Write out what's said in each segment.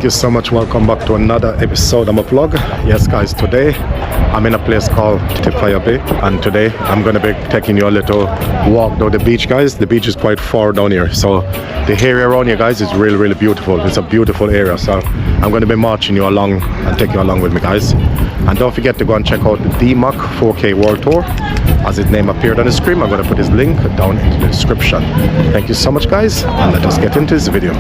Thank you so much. Welcome back to another episode of my vlog. Yes guys, today I'm in a place called Fire Bay, and today I'm going to be taking you a little walk down the beach, guys. The beach is quite far down here, so the area around here, guys, is really beautiful. It's a beautiful area, so I'm going to be marching you along and take you along with me, guys. And don't forget to go and check out the DMAC 4K World Tour. As his name appeared on the screen, I'm going to put his link down in the description. Thank you so much, guys, and let us get into this video.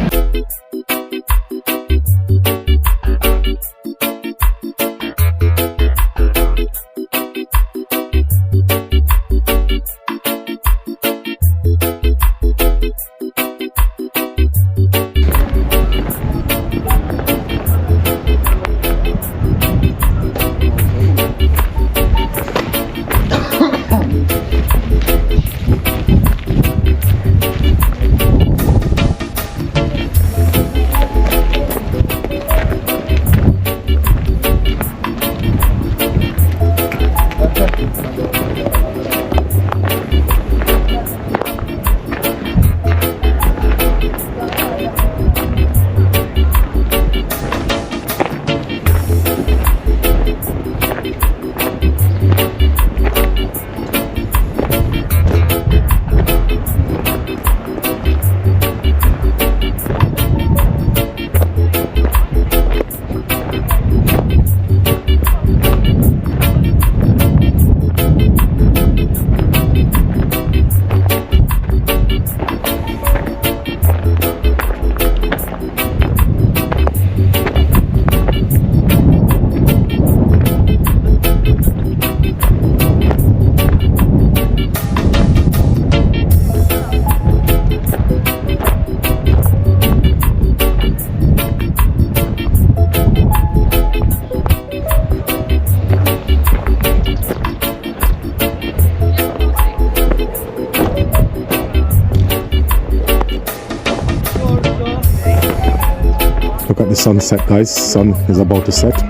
Look at the sunset, guys. Sun is about to set.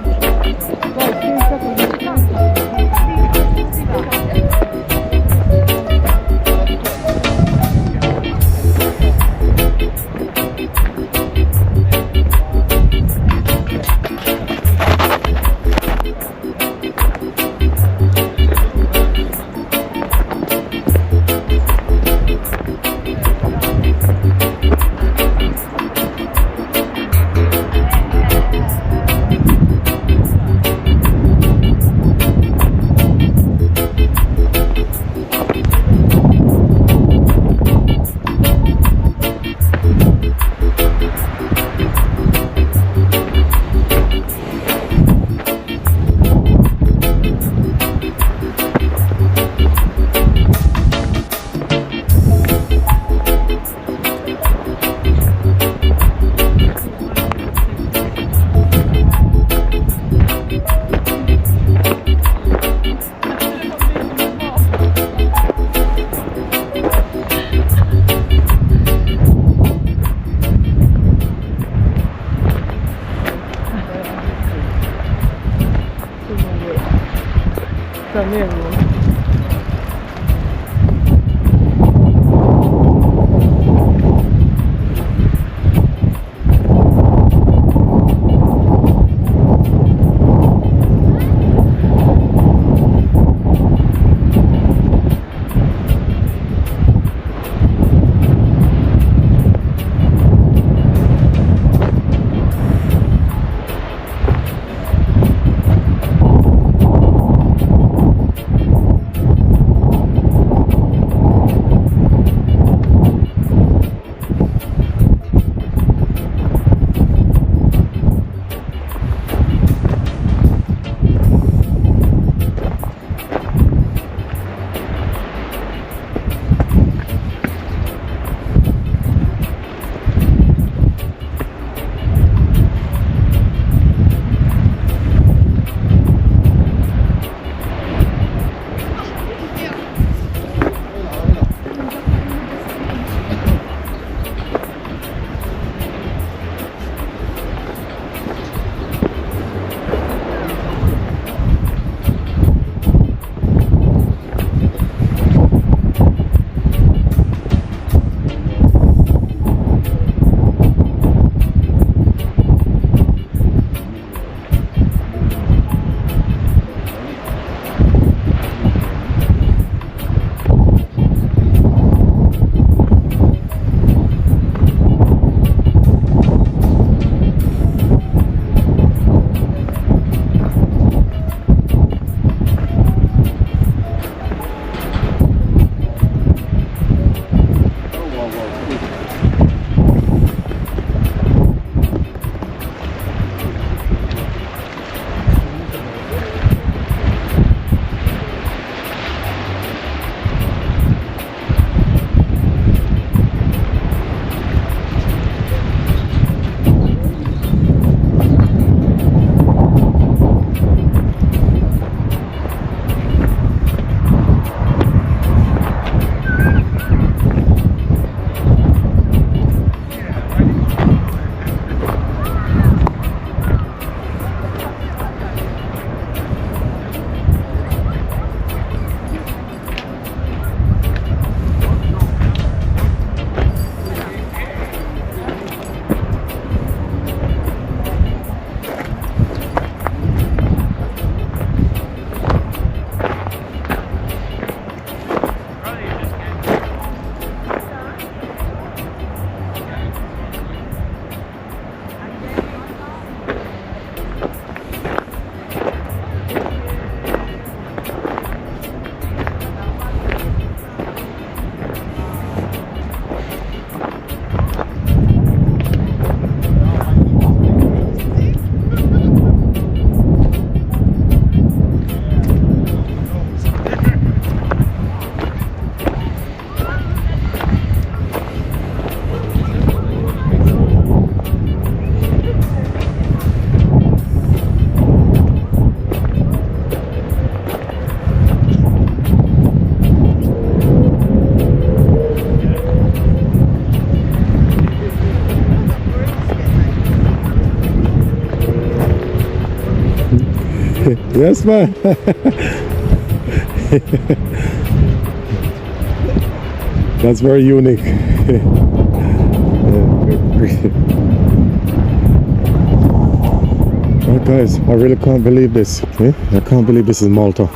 Yes, man. That's very unique. Right, guys, I really can't believe this. I can't believe this is Malta.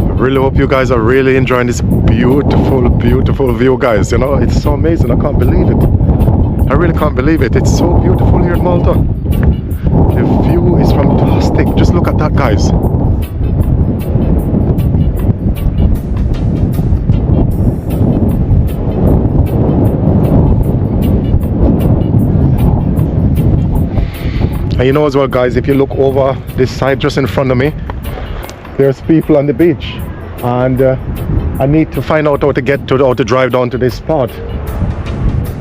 I really hope you guys are really enjoying this beautiful, beautiful view, guys. You know, it's so amazing. I can't believe it. I really can't believe it. It's so beautiful here in Malta. The view is fantastic. Just look at that, guys. And you know as well, guys, if you look over this side just in front of me, there's people on the beach, and I need to find out how to get to how to drive down to this spot.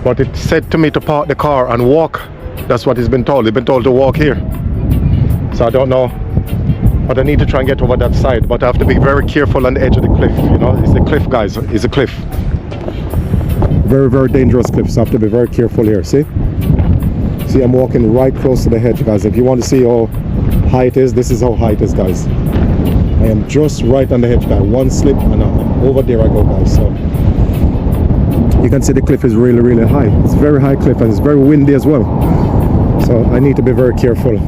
But it said to me to park the car and walk. That's what he's been told. He's been told to walk here. So I don't know, but I need to try and get over that side. But I have to be very careful on the edge of the cliff. You know, it's the cliff, guys. It's a cliff. Very, very dangerous cliff. So I have to be very careful here. See? See, I'm walking right close to the hedge, guys. If you want to see how high it is, this is how high it is, guys. I am just right on the hedge, guys. One slip and over there I go, guys. So you can see the cliff is really, really high. It's a very high cliff, and it's very windy as well. So I need to be very careful.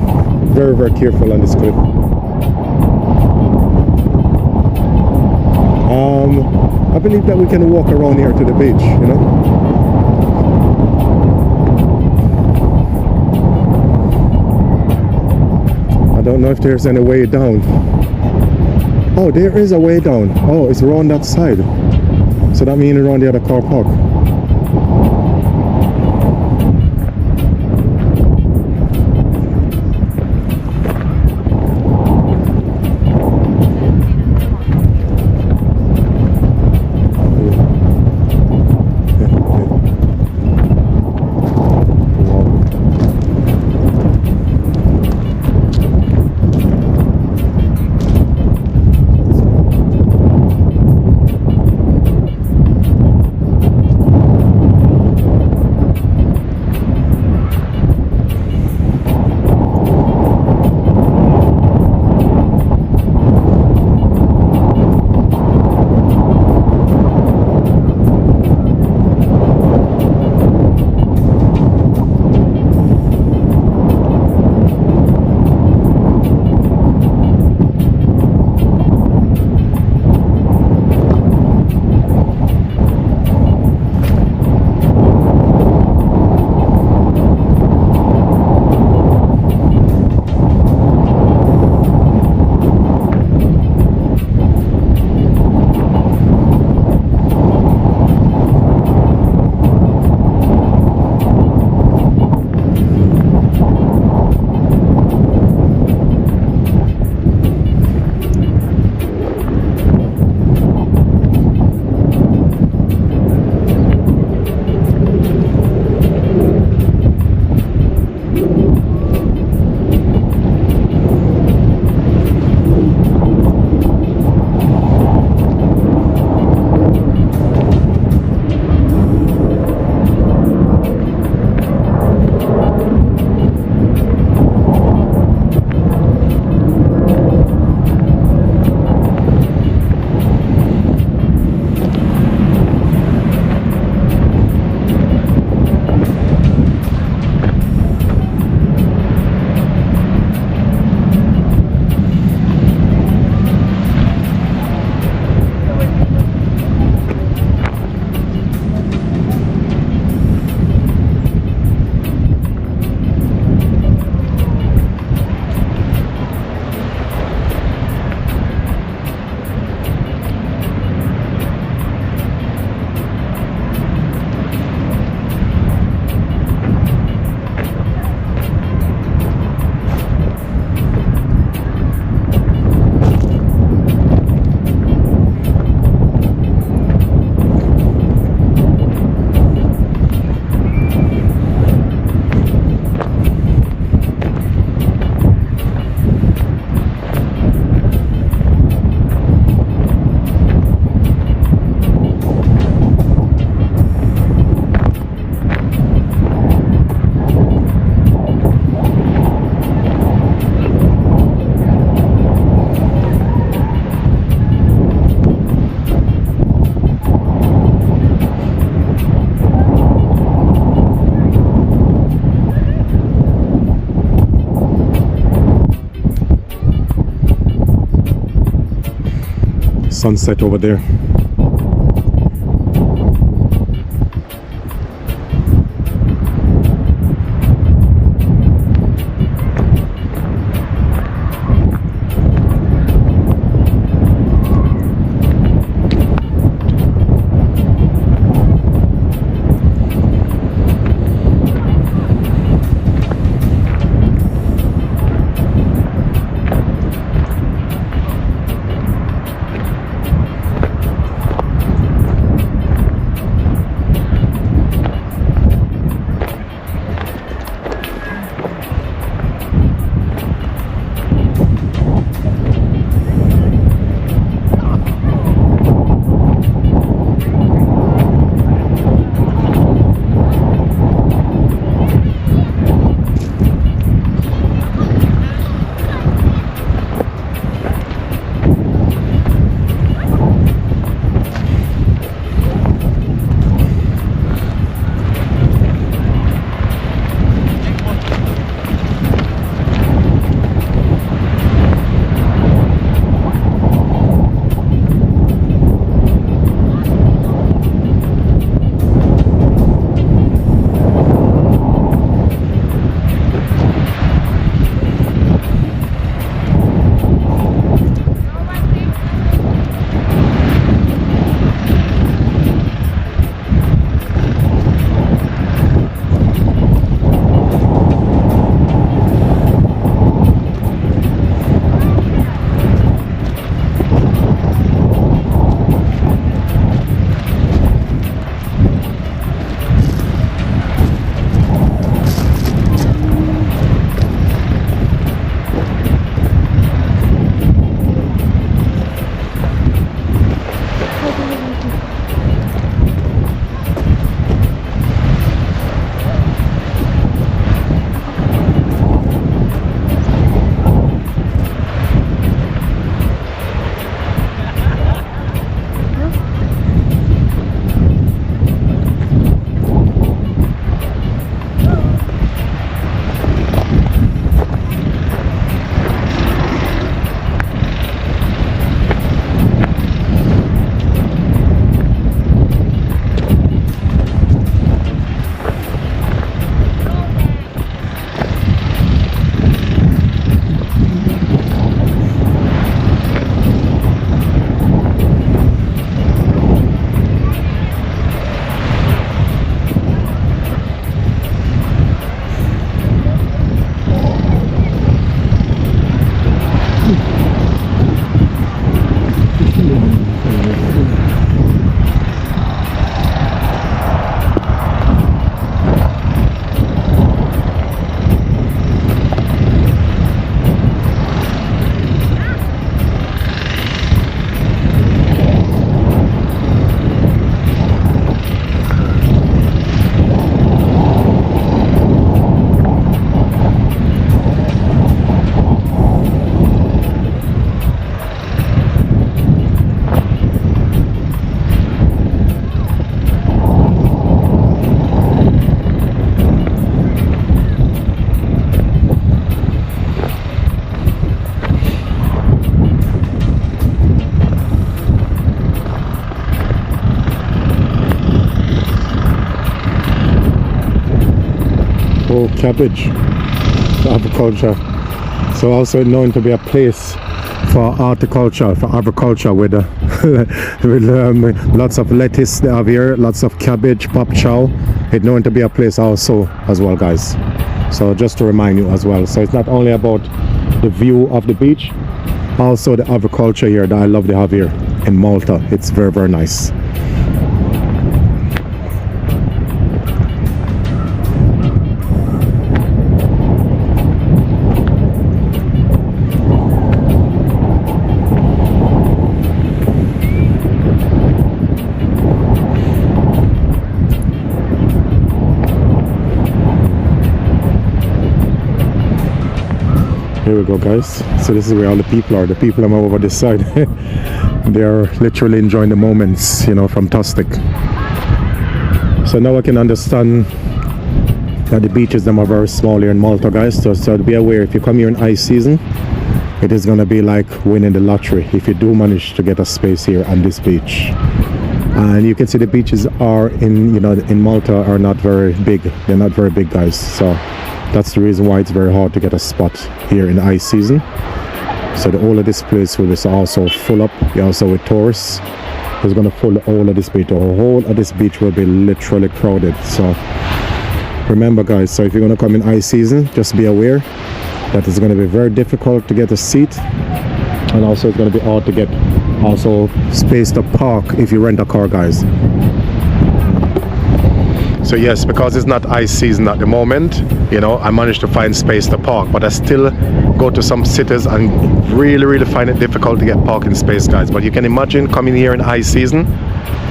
Very, very careful on this cliff. I believe that we can walk around here to the beach, you know. I don't know if there's any way down. Oh, there is a way down. Oh, it's around that side. So that means around the other car park. sunset over there. Oh, cabbage, agriculture. So also known to be a place for horticulture, for agriculture, with, with lots of lettuce they have here, lots of cabbage, pop chow. It's known to be a place also as well, guys. So just to remind you as well. So it's not only about the view of the beach, also the agriculture here that I love to have here in Malta. It's very, very nice. Here we go, guys. So this is where all the people are. The people are over this side. They are literally enjoying the moments, you know, from Tostic. So now I can understand that the beaches them are very small here in Malta, guys. So be aware, if you come here in ice season, it is going to be like winning the lottery if you do manage to get a space here on this beach. And you can see the beaches are in Malta are not very big. They're not very big, guys, so that's the reason why it's very hard to get a spot here in ice season. So the whole of this place will be also full up. You also with tourists, it's going to fill the whole of this beach. The whole of this beach will be literally crowded. So remember, guys, so if you're going to come in ice season, just be aware that it's going to be very difficult to get a seat, and also it's going to be hard to get also space to park if you rent a car, guys. So yes, because it's not ice season at the moment, I managed to find space to park, but I still go to some cities and really find it difficult to get parking space, guys. But you can imagine coming here in ice season,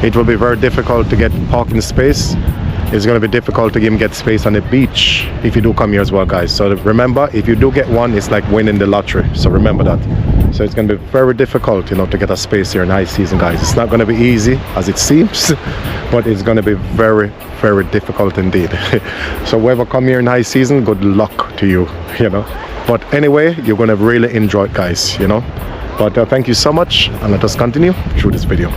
it will be very difficult to get parking space. It's going to be difficult to even get space on the beach if you do come here as well, guys. So remember, if you do get one, it's like winning the lottery. So remember that. So it's going to be very difficult, to get a space here in high season, guys. It's not going to be easy as it seems, but it's going to be very difficult indeed. So whoever come here in high season, good luck to you, But anyway, you're going to really enjoy it, guys, But thank you so much, and let us continue through this video.